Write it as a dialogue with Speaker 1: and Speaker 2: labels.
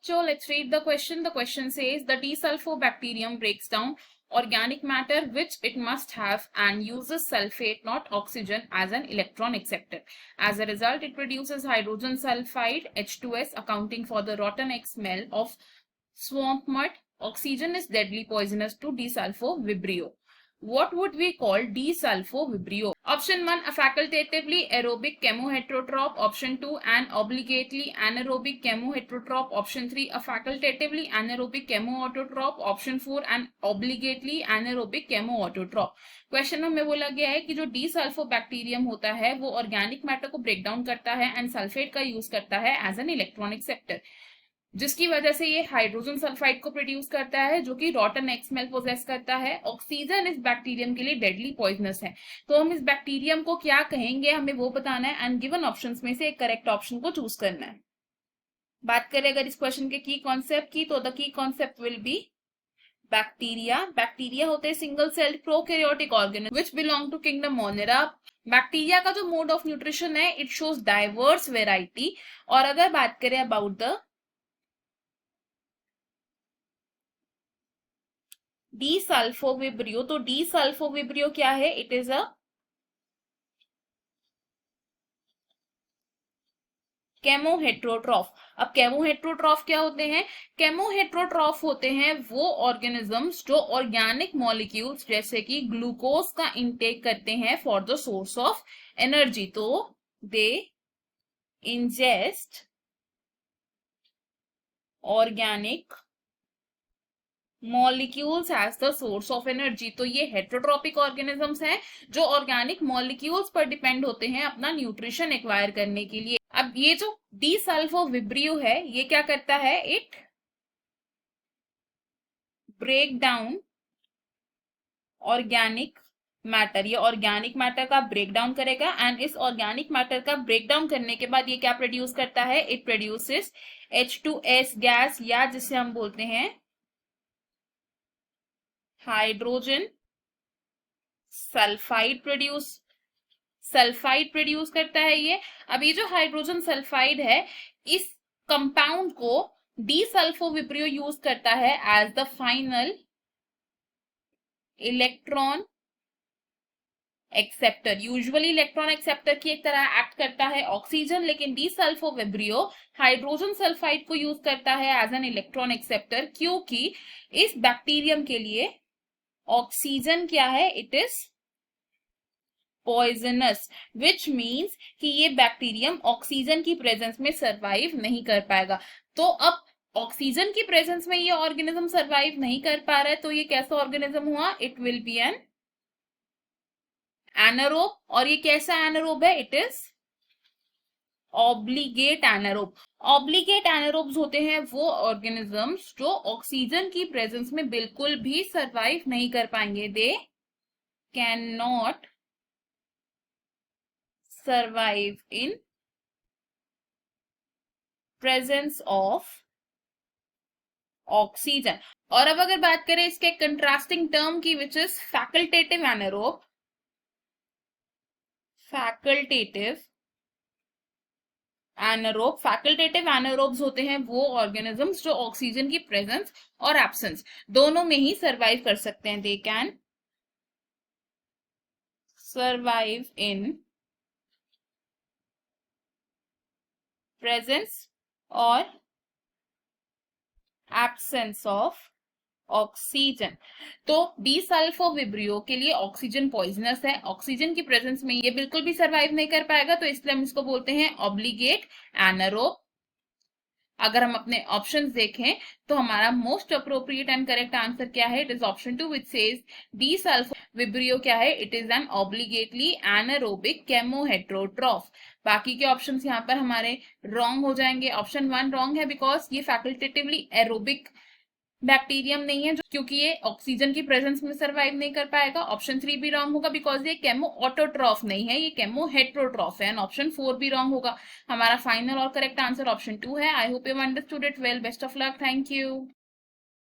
Speaker 1: बच्चों, let's read the question. The question says the desulfobacterium breaks down organic matter which it must have and uses sulfate, not oxygen, as an electron acceptor. As a result, it produces hydrogen sulfide H2S, accounting for the rotten egg smell of swamp mud. Oxygen is deadly poisonous to desulfovibrio. What would we call desulfovibrio? Option 1, a facultatively aerobic chemoheterotroph. Option 2, an obligately anaerobic chemoheterotroph. Option 3, a facultatively anaerobic chemoautotroph. Option 4, an obligately anaerobic chemoautotroph. Question में बोला गया है कि जो डीसल्फोबैक्टीरियम होता है वो organic matter को ब्रेक डाउन करता है एंड सल्फेट का यूज करता है एज एन इलेक्ट्रॉन एक्सेप्टर, जिसकी वजह से ये हाइड्रोजन सल्फाइड को प्रोड्यूस करता है जो कि रॉटन एग स्मेल पोजेस करता है. ऑक्सीजन इस बैक्टीरियम के लिए डेडली पॉइजनस है. तो हम इस बैक्टीरियम को क्या कहेंगे हमें वो बताना है एंड गिवन ऑप्शंस में से एक करेक्ट ऑप्शन को चूज करना है. बात करें अगर इस क्वेश्चन के की कॉन्सेप्ट की, तो the key concept will be bacteria. Bacteria होते हैं single celled prokaryotic organism which belong to kingdom Monera. Bacteria का जो मोड ऑफ न्यूट्रिशन है इट शोज डाइवर्स वेराइटी. और अगर बात करें अबाउट द डीसल्फोविब्रियो, तो डीसल्फोविब्रियो क्या है? It is a chemoheterotroph. अब केमोहेट्रोट्रॉफ क्या होते हैं? केमोहेट्रोट्रॉफ होते हैं वो ऑर्गेनिजम्स जो ऑर्गेनिक मॉलिक्यूल्स जैसे कि ग्लूकोज का इंटेक करते हैं for the source of energy. तो they ingest organic molecules as the source of energy. तो ये हेट्रोट्रॉपिक ऑर्गेनिजम्स हैं जो ऑर्गेनिक मॉलिक्यूल्स पर डिपेंड होते हैं अपना न्यूट्रिशन एक्वायर करने के लिए. अब ये जो डीसल्फोविब्रियो है ये क्या करता है? It break down organic matter. ये ऑर्गेनिक मैटर का ब्रेक डाउन करेगा एंड इस ऑर्गेनिक मैटर का ब्रेक डाउन करने के बाद ये क्या प्रोड्यूस करता है? इट प्रोड्यूसेस H2S गैस, या जिसे हम बोलते हैं हाइड्रोजन सल्फाइड प्रोड्यूस करता है ये. अब ये जो हाइड्रोजन सल्फाइड है इस कंपाउंड को डीसल्फोविब्रियो यूज करता है as the final electron acceptor. Usually electron acceptor की एक तरह एक्ट करता है ऑक्सीजन, लेकिन डीसल्फोविब्रियो हाइड्रोजन सल्फाइड को यूज करता है एज एन इलेक्ट्रॉन एक्सेप्टर, क्योंकि इस बैक्टीरियम के लिए ऑक्सीजन क्या है? It is poisonous, which means कि ये बैक्टीरियम ऑक्सीजन की प्रेजेंस में सरवाइव नहीं कर पाएगा. तो अब ऑक्सीजन की प्रेजेंस में ये ऑर्गेनिज्म सरवाइव नहीं कर पा रहा है तो ये कैसा ऑर्गेनिज्म हुआ? It will be an anaerobe. और ये कैसा एनारोब है? It is obligate anaerobe. Obligate anaerobes होते हैं वो ऑर्गेनिजम्स जो ऑक्सीजन की प्रेजेंस में बिल्कुल भी सरवाइव नहीं कर पाएंगे. They can not survive in presence of oxygen. और अब अगर बात करें इसके कंट्रास्टिंग टर्म की which is facultative anaerobe. Facultative anaerobes होते हैं वो ऑर्गेनिजम्स जो ऑक्सीजन की प्रेजेंस और एब्सेंस दोनों में ही सरवाइव कर सकते हैं. They can survive in presence और एब्सेंस ऑफ ऑक्सीजन. तो डीसल्फोविब्रियो के लिए ऑक्सीजन पॉइजनस है, ऑक्सीजन की प्रेजेंस में ये बिल्कुल भी सरवाइव नहीं कर पाएगा, तो इसलिए हम इसको बोलते हैं ऑब्लिगेट एनारोब. अगर हम अपने ऑप्शंस देखें तो हमारा most appropriate and correct answer क्या है? It is option 2 which says desulfovibrio क्या है? It is an obligately anaerobic chemoheterotroph. बाकी के ऑप्शंस यहाँ पर हमारे रॉन्ग हो जाएंगे. ऑप्शन 1 रॉन्ग है बिकॉज ये फैकल्टेटिवली एरोबिक बैक्टीरियम नहीं है क्योंकि ये ऑक्सीजन की प्रेजेंस में सरवाइव नहीं कर पाएगा. ऑप्शन 3 भी रॉन्ग होगा बिकॉज ये केमोऑटोट्रॉफ नहीं है, ये केमोहेट्रोट्रॉफ है. एंड ऑप्शन 4 भी रॉन्ग होगा. हमारा फाइनल और करेक्ट आंसर ऑप्शन 2 है. I hope you understood it well. Best of luck. Thank you.